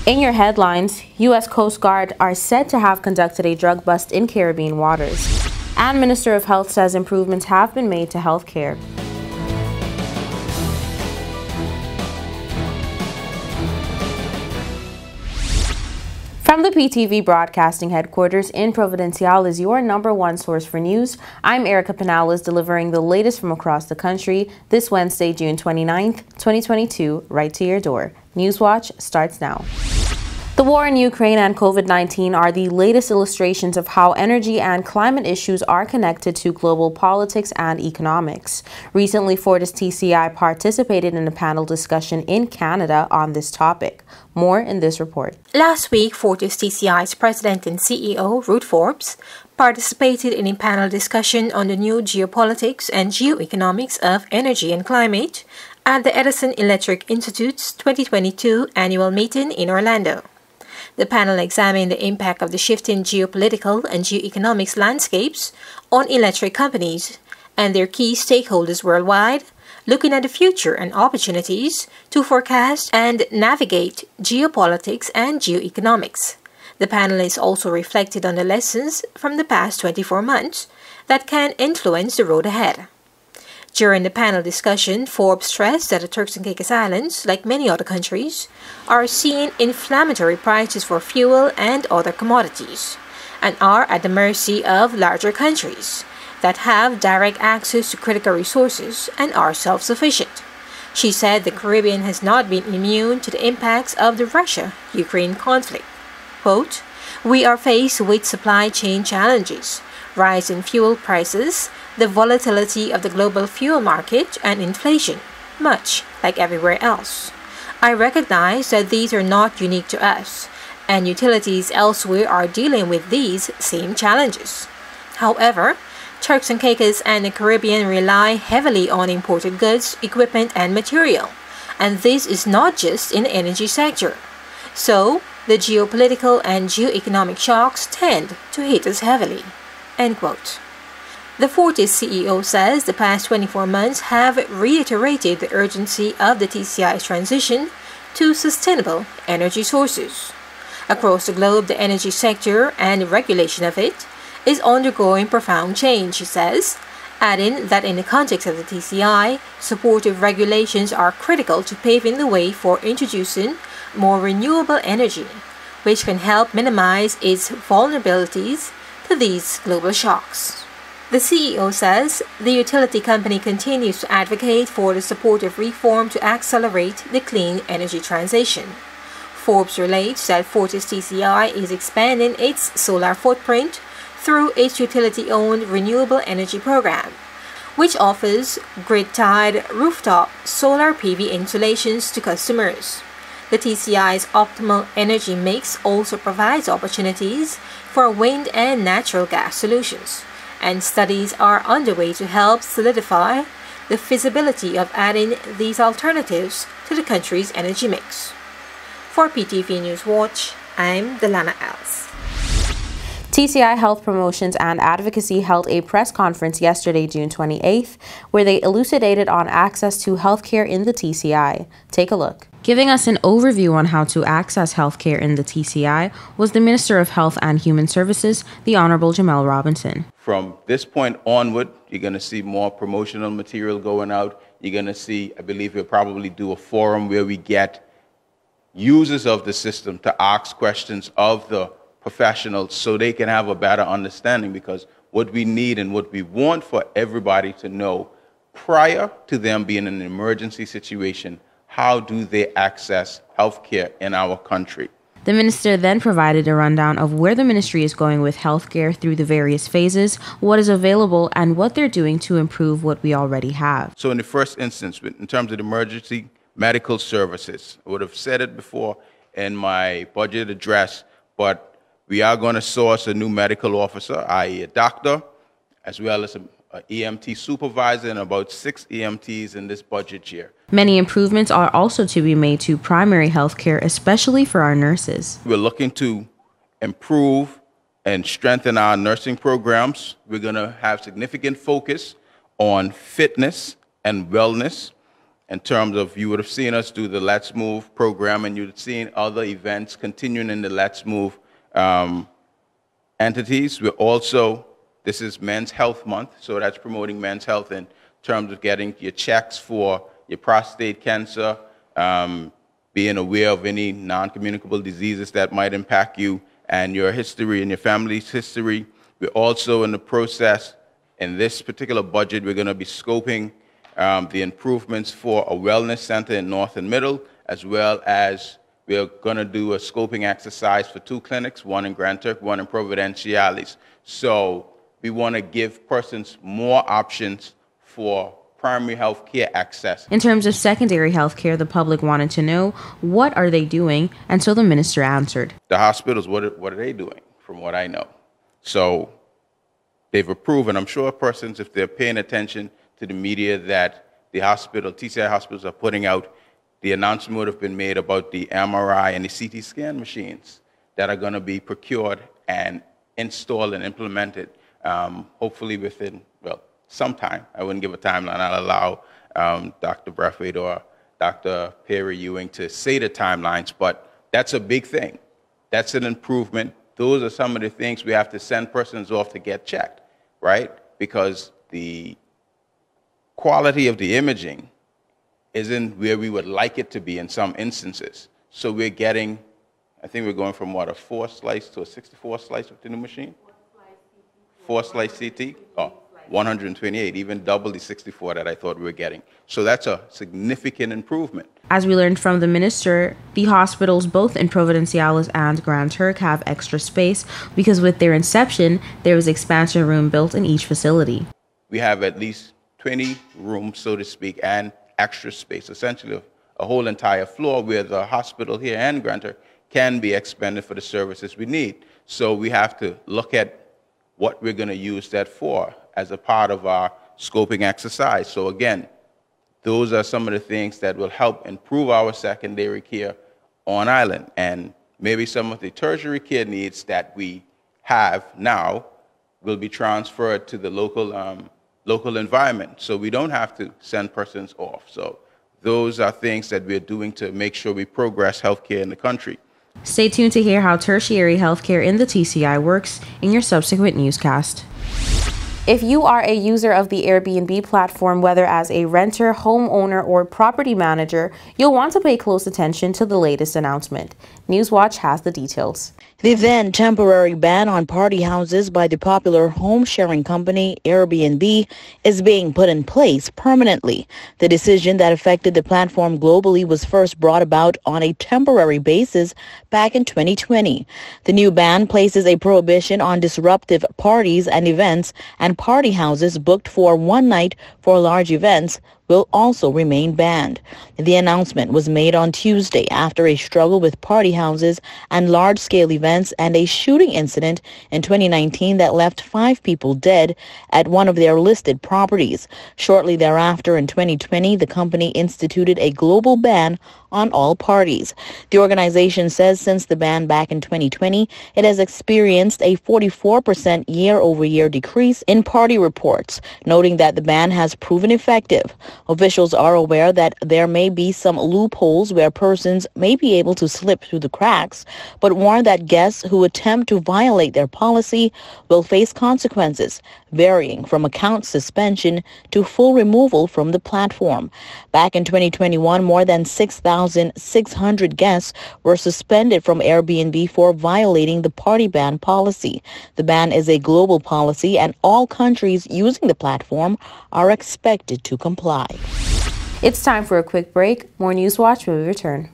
In your headlines, U.S. Coast Guard are said to have conducted a drug bust in Caribbean waters. And Minister of Health says improvements have been made to health care. From the PTV Broadcasting Headquarters in Providencial is your #1 source for news. I'm Erica Pinales, delivering the latest from across the country this Wednesday, June 29th, 2022, right to your door. Newswatch starts now. The war in Ukraine and COVID-19 are the latest illustrations of how energy and climate issues are connected to global politics and economics. Recently, Fortis TCI participated in a panel discussion in Canada on this topic. More in this report. Last week, Fortis TCI's president and CEO, Ruth Forbes, participated in a panel discussion on the new geopolitics and geoeconomics of energy and climate at the Edison Electric Institute's 2022 annual meeting in Orlando. The panel examined the impact of the shifting geopolitical and geoeconomics landscapes on electric companies and their key stakeholders worldwide, looking at the future and opportunities to forecast and navigate geopolitics and geoeconomics. The panelists also reflected on the lessons from the past 24 months that can influence the road ahead. During the panel discussion, Forbes stressed that the Turks and Caicos Islands, like many other countries, are seeing inflammatory prices for fuel and other commodities, and are at the mercy of larger countries that have direct access to critical resources and are self-sufficient. She said the Caribbean has not been immune to the impacts of the Russia-Ukraine conflict. Quote, "We are faced with supply chain challenges, rise in fuel prices, the volatility of the global fuel market, and inflation, much like everywhere else. I recognize that these are not unique to us, and utilities elsewhere are dealing with these same challenges. However, Turks and Caicos and the Caribbean rely heavily on imported goods, equipment, and material, and this is not just in the energy sector. So, the geopolitical and geoeconomic shocks tend to hit us heavily." End quote. The Fortis CEO says the past 24 months have reiterated the urgency of the TCI's transition to sustainable energy sources. Across the globe, the energy sector and regulation of it is undergoing profound change, she says, adding that in the context of the TCI, supportive regulations are critical to paving the way for introducing more renewable energy, which can help minimize its vulnerabilities to these global shocks. The CEO says the utility company continues to advocate for the support of reform to accelerate the clean energy transition. Forbes relates that Fortis TCI is expanding its solar footprint through its utility-owned renewable energy program, which offers grid-tied rooftop solar PV installations to customers. The TCI's optimal energy mix also provides opportunities for wind and natural gas solutions, and studies are underway to help solidify the feasibility of adding these alternatives to the country's energy mix. For PTV Newswatch, I'm Delana Els. TCI Health Promotions and Advocacy held a press conference yesterday, June 28th, where they elucidated on access to healthcare in the TCI. Take a look. Giving us an overview on how to access healthcare in the TCI was the Minister of Health and Human Services, the Honorable Jamel Robinson. From this point onward, you're going to see more promotional material going out. You're going to see, I believe we'll probably do a forum where we get users of the system to ask questions of the professionals so they can have a better understanding, because what we need and what we want for everybody to know prior to them being in an emergency situation, how do they access healthcare in our country? The minister then provided a rundown of where the ministry is going with healthcare through the various phases, what is available, and what they're doing to improve what we already have. So in the first instance, in terms of the emergency medical services, I would have said it before in my budget address, but we are going to source a new medical officer, i.e. a doctor, as well as an EMT supervisor and about 6 EMTs in this budget year. Many improvements are also to be made to primary health care, especially for our nurses. We're looking to improve and strengthen our nursing programs. We're going to have significant focus on fitness and wellness. in terms of, you would have seen us do the Let's Move program, and you'd seen other events continuing in the Let's Move entities. We're also, this is Men's Health Month, so that's promoting men's health in terms of getting your checks for your prostate cancer, being aware of any non-communicable diseases that might impact you and your history and your family's history. We're also in the process, in this particular budget, we're going to be scoping the improvements for a wellness center in North and Middle, as well as we're going to do a scoping exercise for 2 clinics, one in Grand Turk, one in Providenciales. So we want to give persons more options for primary health care access. In terms of secondary health care, the public wanted to know, what are they doing? And so the minister answered. The hospitals, what are they doing, from what I know? So they've approved, and I'm sure persons, if they're paying attention to the media, that the hospital, TCI hospitals are putting out, the announcement would have been made about the MRI and the CT scan machines that are going to be procured and installed and implemented, hopefully within, well, sometime. I wouldn't give a timeline. I'll allow Dr. Brathwaite or Dr. Perry Ewing to say the timelines, but that's a big thing. That's an improvement. Those are some of the things we have to send persons off to get checked, right? Because the quality of the imaging isn't where we would like it to be in some instances. So we're getting, I think we're going from what, a 4-slice to a 64-slice with the new machine? 4-slice CT? Oh, 128, even double the 64 that I thought we were getting. So that's a significant improvement. As we learned from the minister, the hospitals both in Providenciales and Grand Turk have extra space because with their inception, there was expansion room built in each facility. We have at least 20 rooms, so to speak, and extra space, essentially a whole entire floor where the hospital here and Grand Turk can be expended for the services we need. So we have to look at what we're going to use that for as a part of our scoping exercise. So again, those are some of the things that will help improve our secondary care on island, and maybe some of the tertiary care needs that we have now will be transferred to the local environment, so we don't have to send persons off. So those are things that we're doing to make sure we progress healthcare in the country. Stay tuned to hear how tertiary healthcare in the TCI works in your subsequent newscast. If you are a user of the Airbnb platform, whether as a renter, homeowner, or property manager, you'll want to pay close attention to the latest announcement. Newswatch has the details. The then temporary ban on party houses by the popular home-sharing company Airbnb is being put in place permanently. The decision that affected the platform globally was first brought about on a temporary basis back in 2020. The new ban places a prohibition on disruptive parties and events, and party houses booked for one night for large events will also remain banned. The announcement was made on Tuesday after a struggle with party houses and large-scale events and a shooting incident in 2019 that left 5 people dead at one of their listed properties. Shortly thereafter, in 2020, the company instituted a global ban on all parties. The organization says since the ban back in 2020, it has experienced a 44% year-over-year decrease in party reports, noting that the ban has proven effective. Officials are aware that there may be some loopholes where persons may be able to slip through the cracks, but warn that guests who attempt to violate their policy will face consequences, varying from account suspension to full removal from the platform. Back in 2021, more than 6,600 guests were suspended from Airbnb for violating the party ban policy. The ban is a global policy, and all countries using the platform are expected to comply. It's time for a quick break. More Newswatch when we return.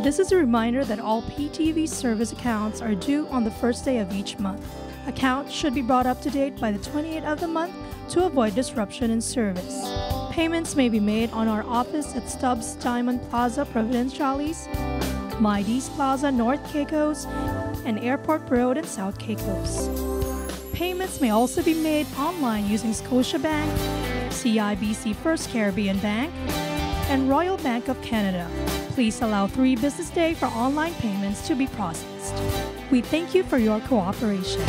This is a reminder that all PTV service accounts are due on the first day of each month. Accounts should be brought up to date by the 28th of the month to avoid disruption in service. Payments may be made on our office at Stubbs Diamond Plaza, Providenciales, Mides Plaza, North Caicos, and Airport Road in South Caicos. Payments may also be made online using Scotiabank, CIBC First Caribbean Bank, and Royal Bank of Canada. Please allow 3 business days for online payments to be processed. We thank you for your cooperation.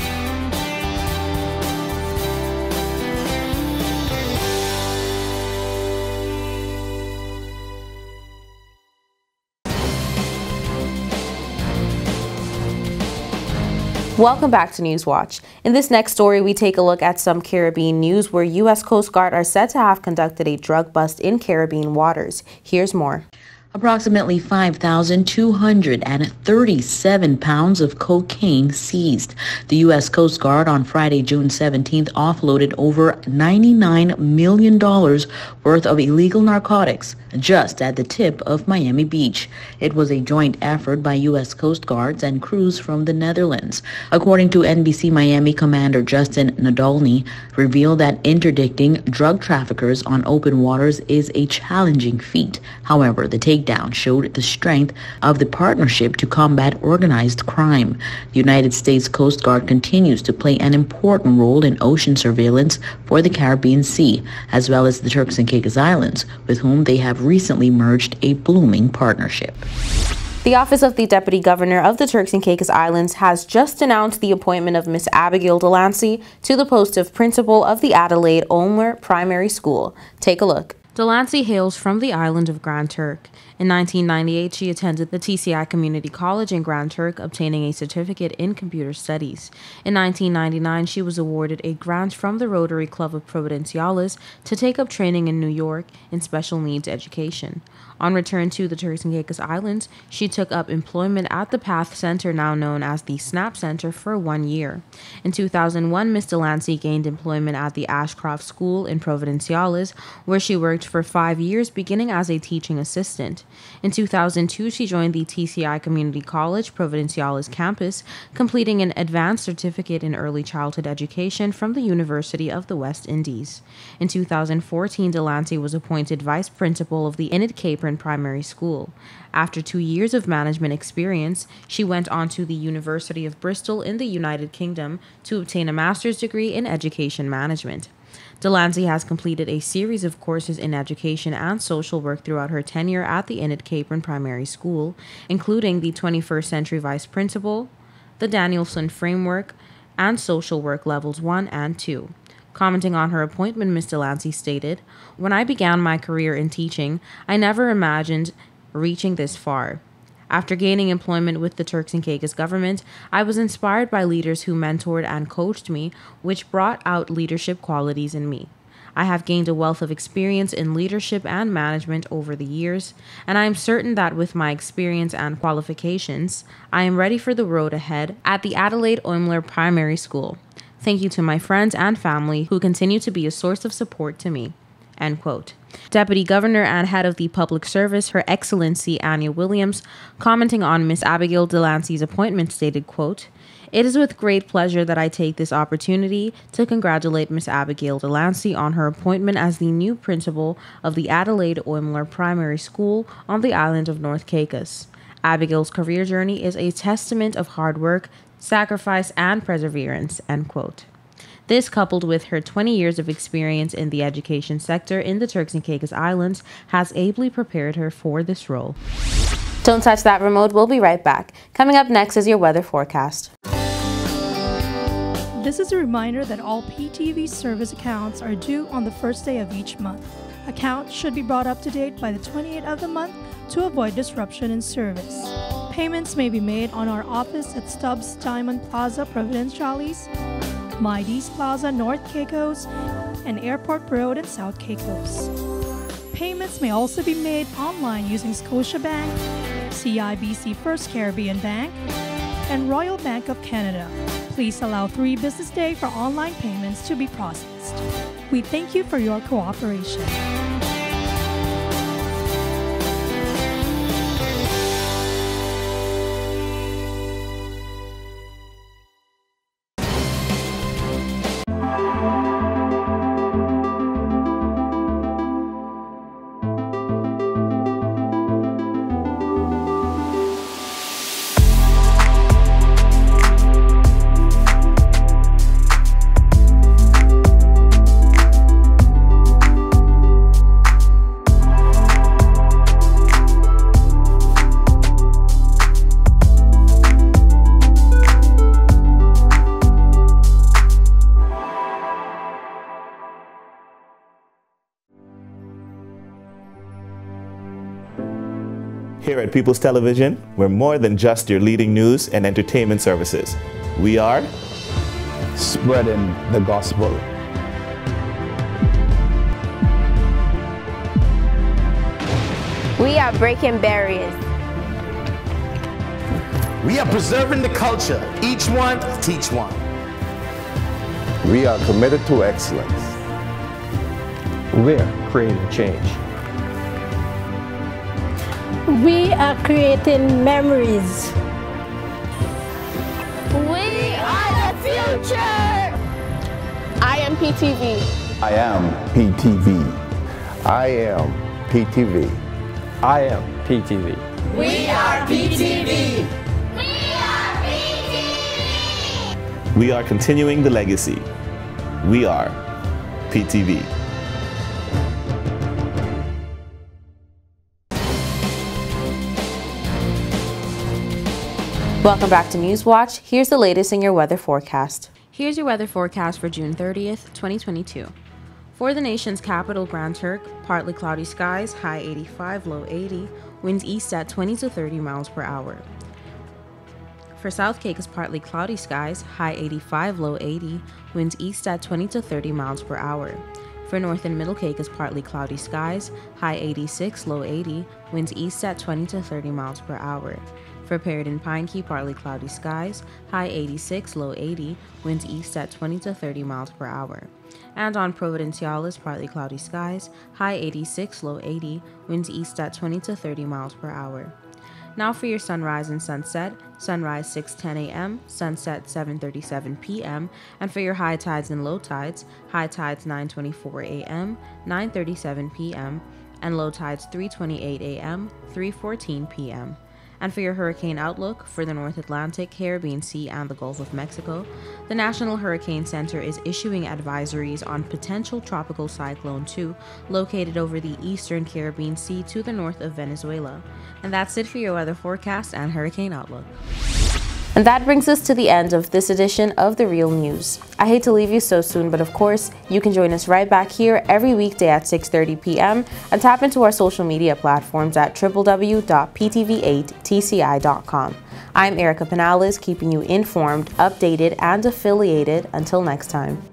Welcome back to Newswatch. In this next story, we take a look at some Caribbean news where U.S. Coast Guard are said to have conducted a drug bust in Caribbean waters. Here's more. Approximately 5,237 pounds of cocaine seized. The U.S. Coast Guard on Friday, June 17th, offloaded over $99 million worth of illegal narcotics just at the tip of Miami Beach. It was a joint effort by U.S. Coast Guards and crews from the Netherlands. According to NBC Miami Commander Justin Nadolny, revealed that interdicting drug traffickers on open waters is a challenging feat. However, the takedown showed the strength of the partnership to combat organized crime. The United States Coast Guard continues to play an important role in ocean surveillance for the Caribbean Sea, as well as the Turks and Caicos Islands, with whom they have recently merged a blooming partnership. The Office of the Deputy Governor of the Turks and Caicos Islands has just announced the appointment of Miss Abigail Delancey to the post of principal of the Adelaide Ulmer Primary School. Take a look. Delancey hails from the island of Grand Turk. In 1998, she attended the TCI Community College in Grand Turk, obtaining a certificate in computer studies. In 1999, she was awarded a grant from the Rotary Club of Providenciales to take up training in New York in special needs education. On return to the Turks and Caicos Islands, she took up employment at the PATH Center, now known as the SNAP Center, for 1 year. In 2001, Ms. Delancey gained employment at the Ashcroft School in Providenciales, where she worked for 5 years, beginning as a teaching assistant. In 2002, she joined the TCI Community College Providenciales campus, completing an advanced certificate in early childhood education from the University of the West Indies. In 2014, Delancey was appointed vice principal of the Enid Capron Primary School. After 2 years of management experience, she went on to the University of Bristol in the United Kingdom to obtain a master's degree in education management. Delancey has completed a series of courses in education and social work throughout her tenure at the Enid Capron Primary School, including the 21st Century Vice Principal, the Danielson Framework, and Social Work Levels 1 and 2. Commenting on her appointment, Ms. Delancey stated, "When I began my career in teaching, I never imagined reaching this far. After gaining employment with the Turks and Caicos government, I was inspired by leaders who mentored and coached me, which brought out leadership qualities in me. I have gained a wealth of experience in leadership and management over the years, and I am certain that with my experience and qualifications, I am ready for the road ahead at the Adelaide Ulmer Primary School. Thank you to my friends and family who continue to be a source of support to me." End quote. Deputy Governor and Head of the Public Service, Her Excellency Anya Williams, commenting on Miss Abigail Delancey's appointment, stated, quote, "It is with great pleasure that I take this opportunity to congratulate Miss Abigail Delancey on her appointment as the new principal of the Adelaide Ulmer Primary School on the island of North Caicos. Abigail's career journey is a testament of hard work, sacrifice, and perseverance." End quote. This, coupled with her 20 years of experience in the education sector in the Turks and Caicos Islands, has ably prepared her for this role. Don't touch that remote. We'll be right back. Coming up next is your weather forecast. This is a reminder that all PTV service accounts are due on the first day of each month. Accounts should be brought up to date by the 28th of the month to avoid disruption in service. Payments may be made on our office at Stubbs Diamond Plaza, Providenciales, Mides Plaza, North Caicos, and Airport Road in South Caicos. Payments may also be made online using Scotiabank, CIBC First Caribbean Bank, and Royal Bank of Canada. Please allow 3 business days for online payments to be processed. We thank you for your cooperation. Here at People's Television, we're more than just your leading news and entertainment services. We are spreading the gospel. We are breaking barriers. We are preserving the culture. Each one, teach one. We are committed to excellence. We're creating change. We are creating memories. We are the future. I am PTV. I am PTV. I am PTV. I am PTV. We are PTV. We are continuing the legacy. We are PTV. Welcome back to Newswatch. Here's the latest in your weather forecast. Here's your weather forecast for June 30th, 2022. For the nation's capital, Grand Turk, partly cloudy skies, high 85, low 80, winds east at 20 to 30 miles per hour. For South Caicos, partly cloudy skies, high 85, low 80, winds east at 20 to 30 miles per hour. For North and Middle Caicos, partly cloudy skies, high 86, low 80, winds east at 20 to 30 miles per hour. For Parrot and Pine Key, partly cloudy skies, high 86, low 80, winds east at 20 to 30 miles per hour. And on Providenciales, partly cloudy skies, high 86, low 80, winds east at 20 to 30 miles per hour. Now for your sunrise and sunset. Sunrise 6:10 a.m., sunset 7:37 p.m., and for your high tides and low tides, high tides 9:24 a.m., 9:37 p.m., and low tides 3:28 a.m., 3:14 p.m. And for your hurricane outlook for the North Atlantic, Caribbean Sea, and the Gulf of Mexico, the National Hurricane Center is issuing advisories on potential tropical cyclone 2 located over the eastern Caribbean Sea to the north of Venezuela. And that's it for your weather forecast and hurricane outlook. And that brings us to the end of this edition of The Real News. I hate to leave you so soon, but of course, you can join us right back here every weekday at 6:30 p.m. and tap into our social media platforms at www.ptv8tci.com. I'm Erica Penales, keeping you informed, updated, and affiliated. Until next time.